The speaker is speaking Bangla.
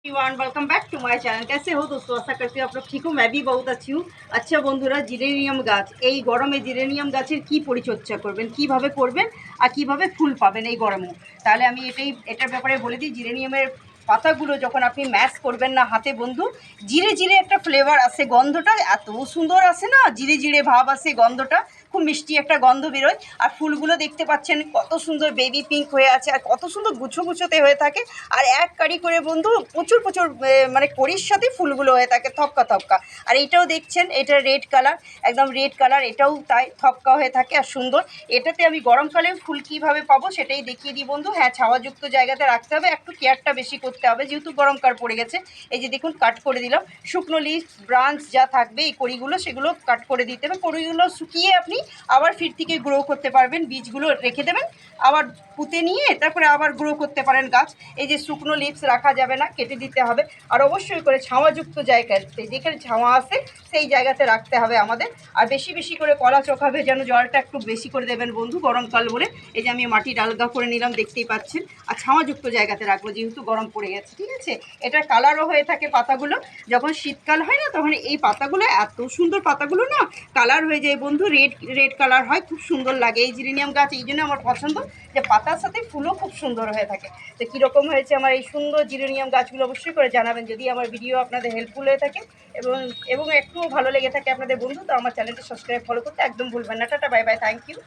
Everyone welcome back to my channel. कैसे हो दोस्तों? आशा करती हूँ आप लोग ठीक हो। मैं भी बहुत अच्छी हूँ। আচ্ছা বন্ধুরা, জিরেনিয়াম গাছ, এই গরমে জিরেনিয়াম গাছের কি পরিচর্যা করবেন, কিভাবে করবেন আর কিভাবে ফুল পাবেন এই গরমে, তাহলে আমি এটার ব্যাপারে বলে দিই। জিরেনিয়ামের পাতাগুলো যখন আপনি ম্যাশ করবেন না হাতে বন্ধু, জিরে জিরে একটা ফ্লেভার আসে, গন্ধটা এত সুন্দর আসে না, জিরে জিরে ভাব আসে, গন্ধটা খুব মিষ্টি একটা গন্ধ বেরোয়। আর ফুলগুলো দেখতে পাচ্ছেন কত সুন্দর বেবি পিঙ্ক হয়ে আছে আর কত সুন্দর গুছো গুছোতে হয়ে থাকে। আর এক কারি করে বন্ধু প্রচুর প্রচুর মানে কড়ির সাথে ফুলগুলো হয়ে থাকে থপকা থপকা। আর এইটাও দেখছেন, এটা রেড কালার, একদম রেড কালার, এটাও তাই থপকা হয়ে থাকে আর সুন্দর। এটাতে আমি গরমকালে ফুল কীভাবে পাবো সেটাই দেখিয়ে দিই বন্ধু। হ্যাঁ, ছাওয়াযুক্ত জায়গাতে রাখতে হবে, একটু কেয়ারটা বেশি করতে হবে যেহেতু গরমকাল পড়ে গেছে। এই যে দেখুন কাট করে দিলাম, শুকনো লিভ ব্রাঞ্চ যা থাকবে এই কড়িগুলো সেগুলো কাট করে দিতে হবে। কড়িগুলো শুকিয়ে আপনি আবার ফির থেকে গ্রো করতে পারবেন, বীজগুলো রেখে দেবেন, আবার পুঁতে নিয়ে তারপরে আবার গ্রো করতে পারেন গাছ। এই যে শুকনো লিভস রাখা যাবে না, কেটে দিতে হবে। আর অবশ্যই করে ছাওয়াযুক্ত জায়গায়, যেখানে ছাওয়া আছে সেই জায়গাতে রাখতে হবে আমাদের। আর বেশি বেশি করে কলা চোখা ভেজানো জলটা একটু বেশি করে দেবেন বন্ধু গরমকাল বলে। এই যে আমি মাটি ডালগা করে নিলাম, দেখতেই পাচ্ছেন। আর ছাওয়াযুক্ত জায়গাতে রাখবো যেহেতু গরম পড়ে গেছে, ঠিক আছে। এটার কালারও হয়ে থাকে পাতাগুলো, যখন শীতকাল হয় না তখন এই পাতাগুলো এত সুন্দর, পাতাগুলো না কালার হয়ে যায় বন্ধু, রেড রেড কালার হয়, খুব সুন্দর লাগে। এই জিরেনিয়াম গাছ এই জন্য আমার পছন্দ, যে পাতার সাথে ফুলও খুব সুন্দর হয়ে থাকে। তো কীরকম হয়েছে আমার এই সুন্দর জিরেনিয়াম গাছগুলো অবশ্যই করে জানাবেন যদি আমার ভিডিও আপনাদের হেল্পফুল হয়ে থাকে এবং এবং একটু ভালো লেগে থাকে আপনাদের বন্ধু, তো আমার চ্যানেলটি সাবস্ক্রাইব ফলো করতে একদম ভুলবেন না। টাটা, বাই বাই, থ্যাংক ইউ।